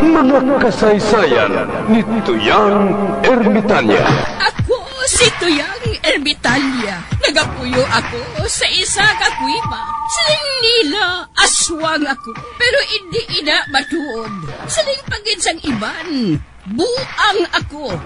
Mga kasaysayan ni Tuyang Ermitanya. Ako si Tuyang Ermitanya. Nagapuyo ako sa isa ka kuiba. Siling nila, aswang ako. Pero hindi ina matuod. Siling pagid sang iban. Buang ako.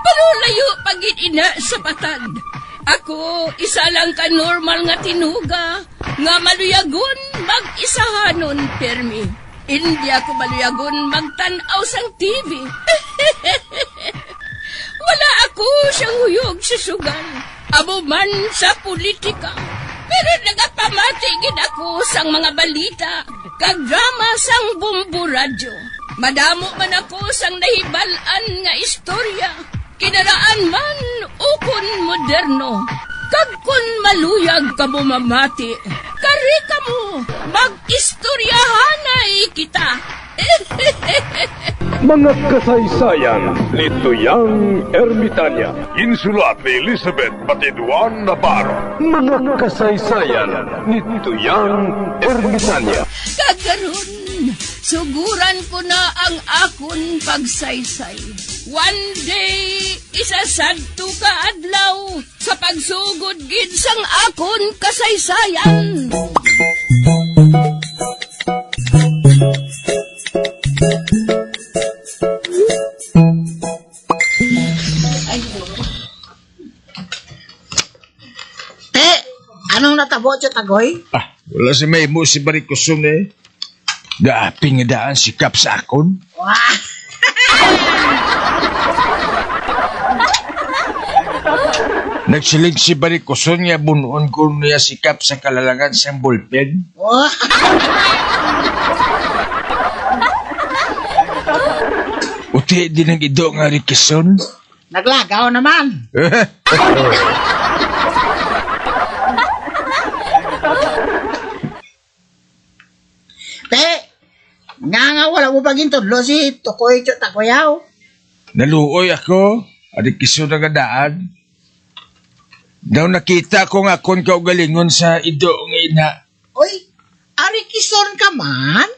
Pero layo pagid ina sa patad. Ako, isa lang ka normal nga tinuga. Nga maluyagon mag-isahanon, permi. Hindi ako maluyagon magtanaw sang TV. Wala ako siyang huyog sa sugal. Abo man sa politika. Pero nagapamatagin ako sang mga balita. Kag drama sang bumbu radyo. Madamo man ako sang nahibalan nga istorya. Kinaraan man ukon moderno. Kag kun maluyag ka mo mamati. Kari ka mo, mag-istoryahanay kita. Mga kasaysayan ni Tuyang Ermitanya. Insulat ni Elizabeth Batiduan Navarro. Mga kasaysayan ni Tuyang Ermitanya. Kagaron, suguran ko na ang akon pagsaysay. One day, isasadto ka adlaw sa pagsugod gid sang akon kasaysayan. Anong natabo siya, Tagoy? Wala si may mo si Barikosong eh. Gaaping nga daan si Kap sa akon. Wah! Nagsilig si Barikosong nga bunuon ko niya si Kap sa kalalangan sa ballpen. Wah! Uti din ang ido nga Rikison. Naglagaw naman. Te, nga wala mo paging tudlo si Tukoy Cho Tagoyaw. Naluoy ako. Rikison na nga daan. Daw nakita ko nga kon kaugalingon sa ido nga ina. Uy, ari kison ka man?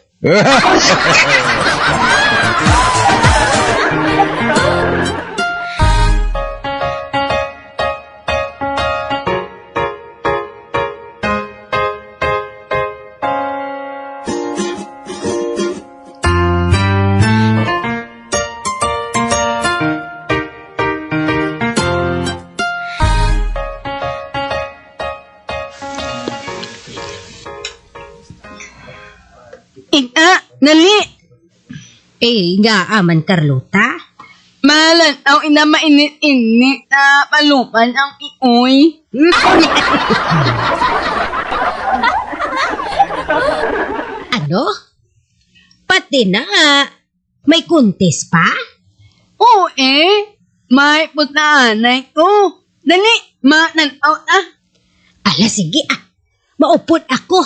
Nali! Nga aman, Carlota. Malan ang ina mainit-init na palupan ang ioy. Ano? Pati na nga. May kuntis pa? Oo may putaanay ko. Dali, mananaw na. Ala, sige maupod ako.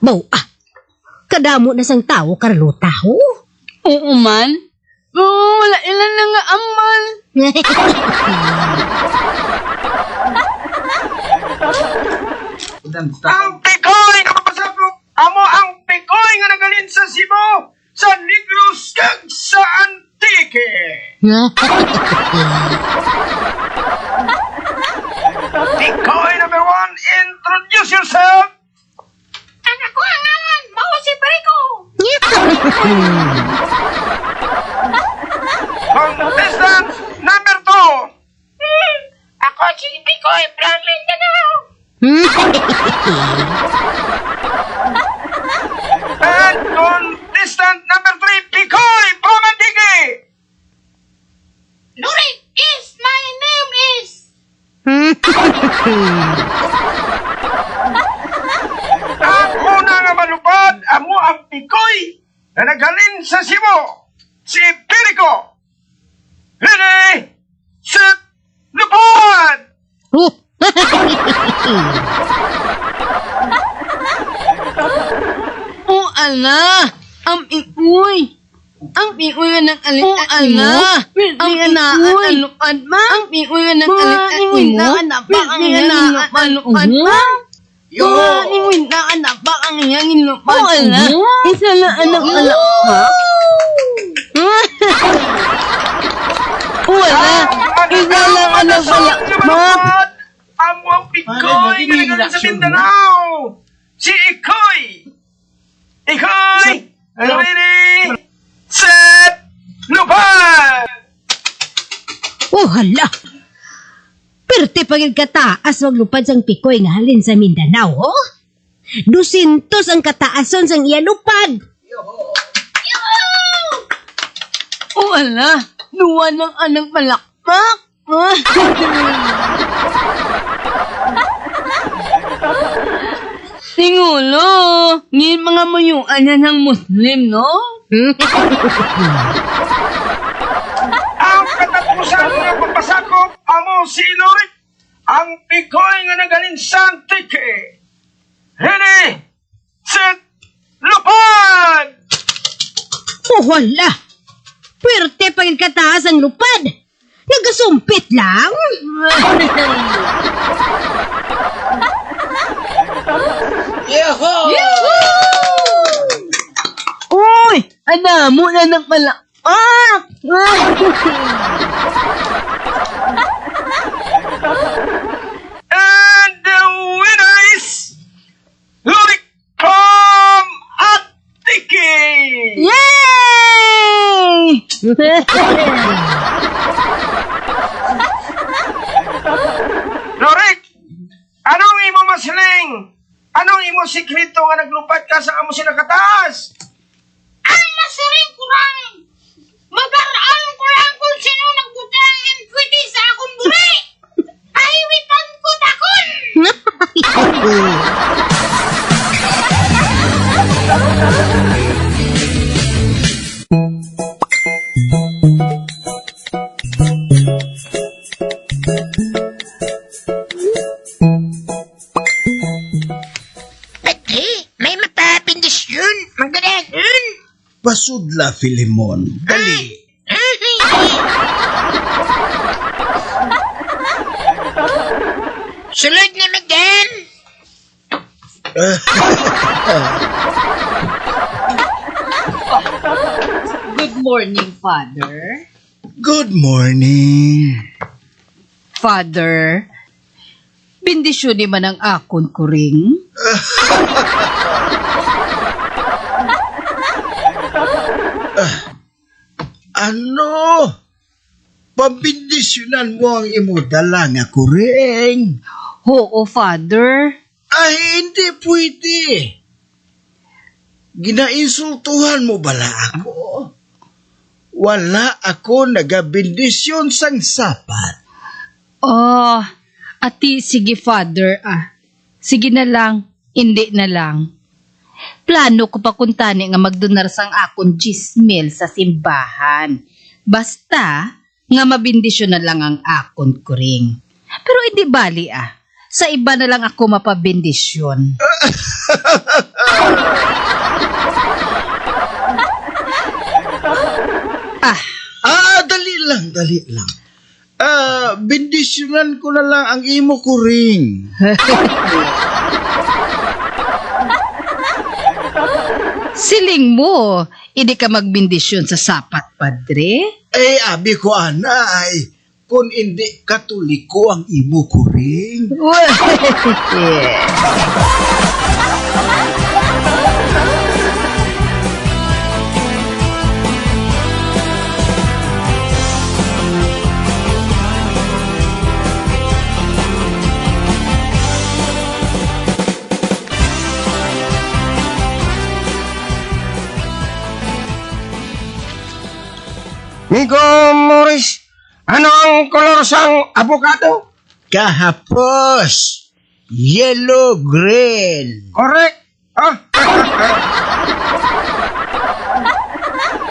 Mau, kadamo na sang tao, Carlota, ho? Oo man. Wala ilan na nga amal. Ang pikoy nga mapasapok! Amo ang pikoy nga nagalin sa Cebu, sa Negros kag sa Antique! Pikoy number 1, introduce yourself! Ako ang ngalan, mao si Perico. Contestant number 2! Ako si Picoy Franklin Danao. And contestant number 3, Pikoy from Antique! Nuri is my name is. Ang una nga malupad, amo ang Pikoy na naghalin sa Cebu, si Perico. Ready? ala. Ang ikoy. Ang ikoy nga ng alit at imo. Ang inaan ang lupad ma. Ang ikoy nga ng alit at imo. Ang inaan ang lupad ma. Yo! Ang inaan ang iyang lupad mo. Isa na anak anak ma. Wala. Isa lang anak anak ma. Amo ang pikoy nga nagaling sa Mindanao. Si Ikoy. Ikoy! Ready? Set! Lupad! Oh, hala. Perte pagin kataas wag lupad sang pikoy nga halin sa Mindanao, oh? 200 ang kataason sang iya lupad. Wala. Luwa ng anang malakpak. Singulo, ngin mga muyuan niya ng Muslim, no? Ang katapusan nga pagpasakop, amo si Iloy, ang pikoy nga nagaling sa Antique. Ready? Set! Lupad! Oh, hala. Perte pagin kataas ang lupad. Nagasumpit lang. Yeho! Uy! Anamo na ng malakpak. And the winner is Lurik from Antique! Yay! Lorik, anong imo masiling? Anong imo sikreto nga naglupad ka sa amo sinakataas? Ang masiring kurang. Mabaraan ko lang kung sino nagbutang ng pwede sa akong buri. Pahiwitan ko takon. Pati, may matapindis yun. Magaling yun. Pasudla, Filemon. Dali. Sulod na, madam. Good morning, Father. Good morning. Father, bendisyon man ang akon kuring. Ano? Pambindisyonan mo ang imodala nga kuring. Oo, Father. Ay, hindi pwede. Ginainsultuhan mo bala ako? Wala ako nagabindisyon sang sapat. Oh, ati, sige, Father. Sige na lang, hindi na lang. Plano ko pa kuntani nga magdonar sang akon 10,000 sa simbahan. Basta, nga mabindisyon na lang ang akon kuring. Pero hindi bali sa iba na lang ako mapabindisyon. Dali lang. Bindisyonan ko na lang ang imo kuring. Siling mo, hindi ka magbindisyon sa sapat, Padre? Abi ko anay, kung hindi katoliko ang imo kuring. Migo Morris, ano ang kolor sang avocado? Kahapos, yellow-green. Correct.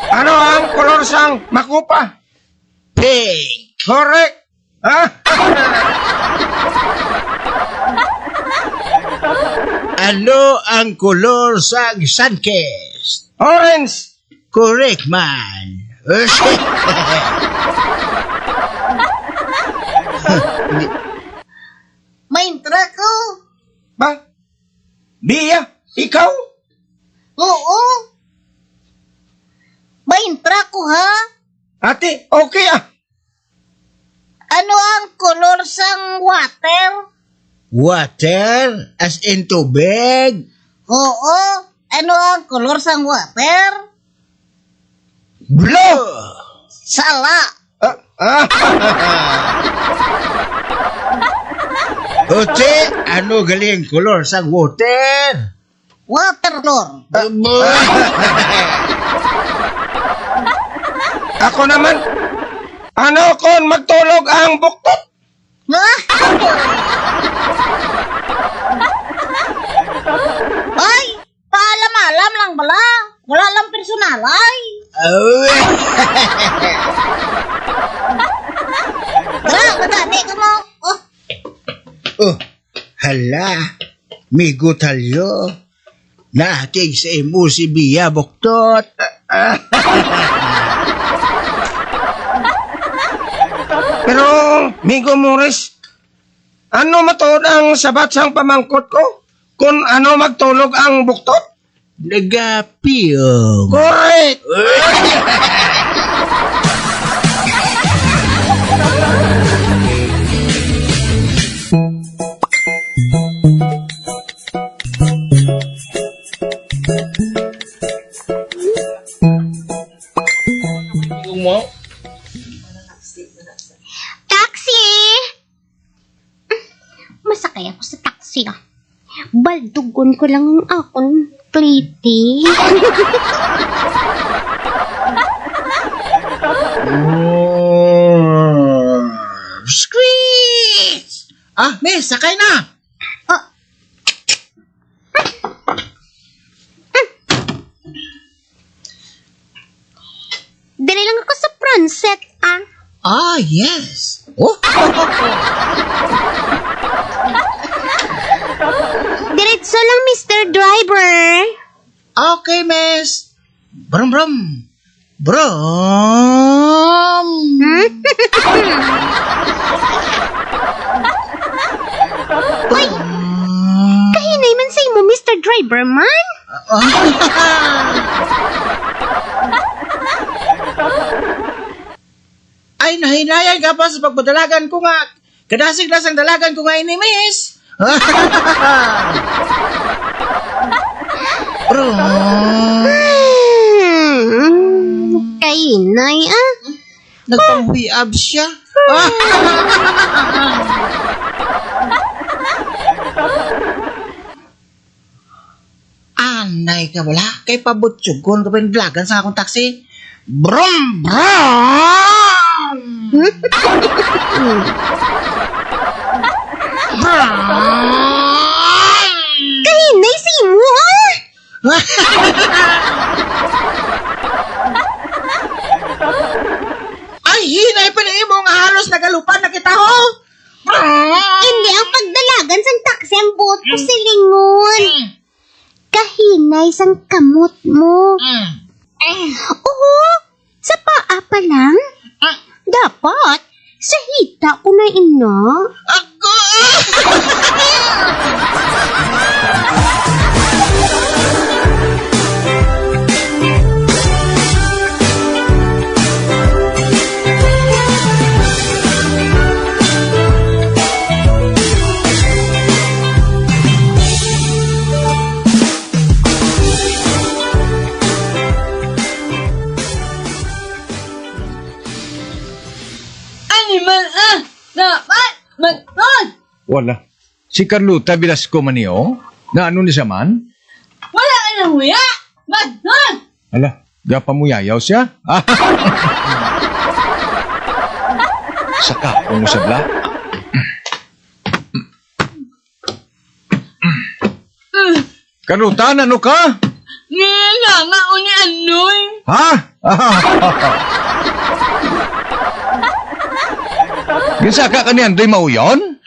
Ano ang kolor sang makupa? Pink. Correct. Ano ang kolor sa sunkist? Orange. Correct man. Main-tra ko. Ba? Bia, ikaw? Oo. Main-tra ko ha. Ate, okay ah. Ano ang kolor sang water? Water as in tubig. Oo. Ano ang kolor sang water? Blue. Sala. Ote, ano galing kolor sa water? Water color. Ako naman. Ano kon magtulog ang buktot? Ay, paalam-alam lang bala. Wala lang personal ay. Tara, magani ka mo. Oh, Oh, hala. Migo talyo. Nakig sa imo si Bia Buktot. Pero, Migo Morris, ano matuod ang sabat sang pamangkot ko? Kung ano magtulog ang buktot? Nagapiyong. Correct! Taxi! Masakay ako sa taxi ah. Baldugon ko lang ang akong kliti. Squeeze! Ah, miss, sakay na. Dali lang ako sa Francet ah. Ah, yes. Oh, Diretso lang, Mr. Driver. okay, miss. Brum, brum. Brum. Uy, kahinay man sa imo, Mr. Driver man. Ay, nahinayan ka pa sa pagpadalagan ko nga. Kadasig-dasang dalagan ko nga ini, miss. Brum. Kahinay ah. Nagpanghuiab siya. Anay ka wala. Kay pabutsugon ka pa yung dalagan sa akong taxi. Brum! Brum! Kahinay sa imo ah. Ay, hinay pa na imo nga halos nagalupan na kita ho. Hindi ang pagdalagan sang taxi ang buot ko silingon. Kahinay sang kamot mo. Oo, sa paa pa lang. Dapat, sa hita ko na ina. Ako! Wala. Si Carlota Velasco man niyo? Na ano ni siya man? Wala ka na huya! Magdon! Ala, gapa mo yayaw siya? Saka, kung usabla. Carlota, ano ka? Nga nga o ni Anoy! Ha? Ginsaka ka ni Andoy mauyon?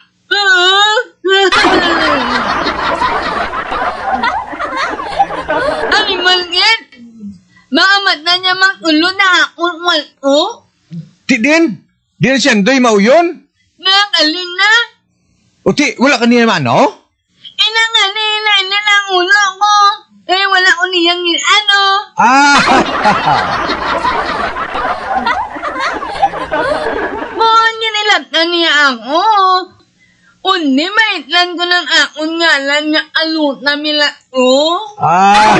ulo na akong walo. Ti din? Di na siya doy mauyon? Nagaling na. O ti, wala ka niya ano? Inanganila na lang ulo ko. Wala ko niyang ano. Ah! Buwan niya nilatan niya ako. Undi maitlan ko ng akong ngalan nga alut na milat ko. Ah!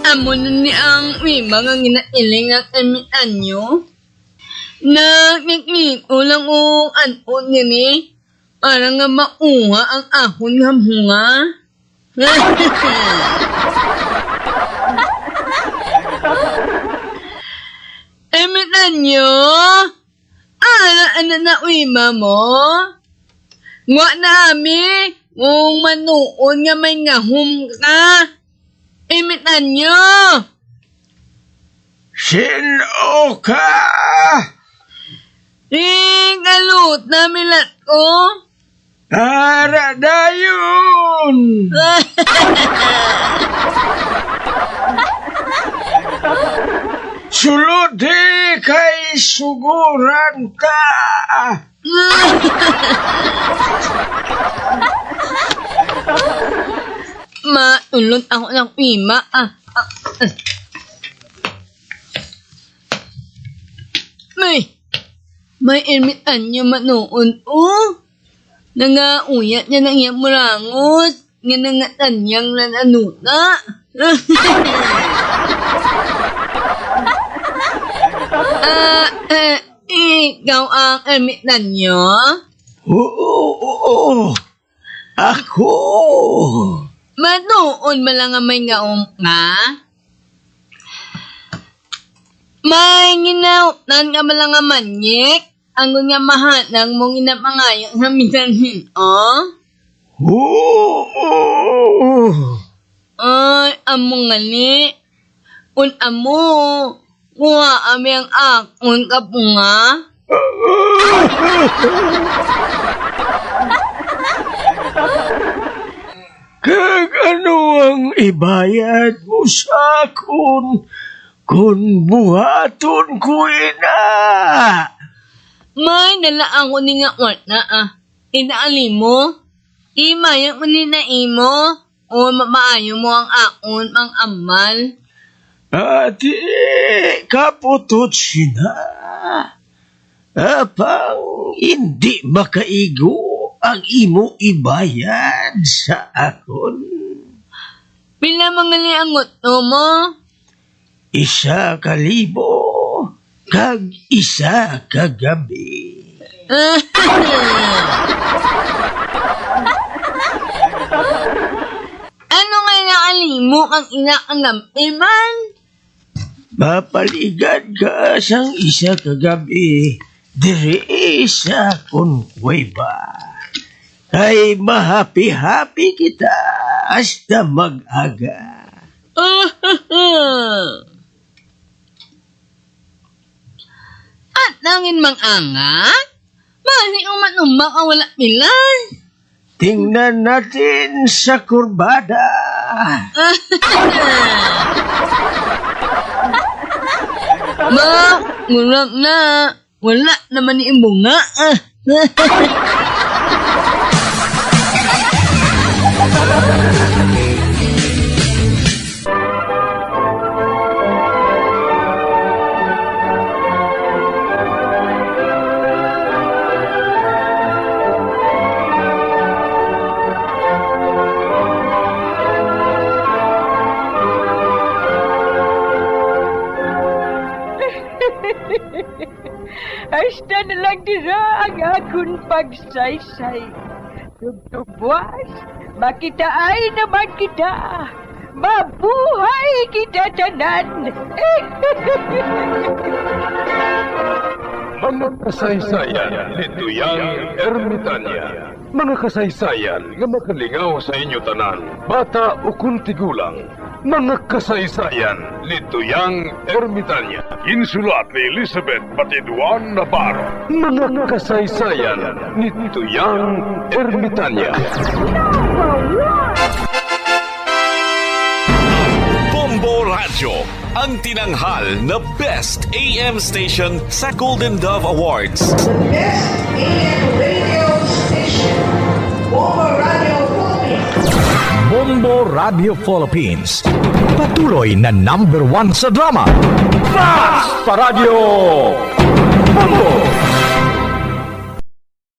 Amo na ni ang mga ginailing ang emitan nyo. Nagniknik ko lang o anpon gini. Para nga mauha ang ahon nga bunga. Emitan nyo? Ano na uima mo? Nga na ami, kung manuon nga may ngahum ka. Imitan nyo! Sino ka? Galut na milat ko. Tara dayon! Sulodi kay suguran ka! Maulot ako ng pima. May imitan nyo manoon. Nangauyat niya ng iyang murangot. Nga nangatanyang lananuta. Ikaw ang imitan nyo? Oo, ako. Manoon malang nga may ngaong nga? May ginautan nga malang nga manyek? Ang nga mahanang mong inapangayang sa misanhin, Oo. Ay, amo nga ni. Un amo, kuha ami ang akon kapunga. Kag ano ang ibayad mo sa akon kung buhaton ko ina? May nalaang ko ni nga wala Inaali mo? Imayang mo ni na imo? O maayo mo ang akon ang amal? Ati, kaputot sina. Apang hindi makaigo ang imo ibayad sa akon. Pila mga liangot mo? 1,000 kag 1 kagabi. Ano nga naalimo ang inaangam man? Mapaligad ka sang 1 kagabi diri sa konkweba. Ay mahapi-hapi kita hasta mag-aga. At nangin mang anga? Mali umat-umak ang wala pilan. Tingnan natin sa kurbada. Ngulang na. Wala naman ni imbunga. Hasta na lang dira ang akong pagsaysay. Tugtugwas, makitaan naman kita. Mabuhay kita tanan. Mga kasaysayan ni Tuyang Ermitanya. Mga kasaysayan nga makalingaw sa inyo tanan, bata o kuntigulang. Mga kasaysayan ni Tuyang Ermitanya. Insulat ni Elizabeth Batiduan Navarro. Mga kasaysayan ni Tuyang Ermitanya. Bombo Radio, ang tinanghal na Best AM Station sa Golden Dove Awards. Best AM radio station, Bombo Radio Philippines. Bombo Radio Philippines. Patuloy na #1 sa drama. Fast Radio! Bombo!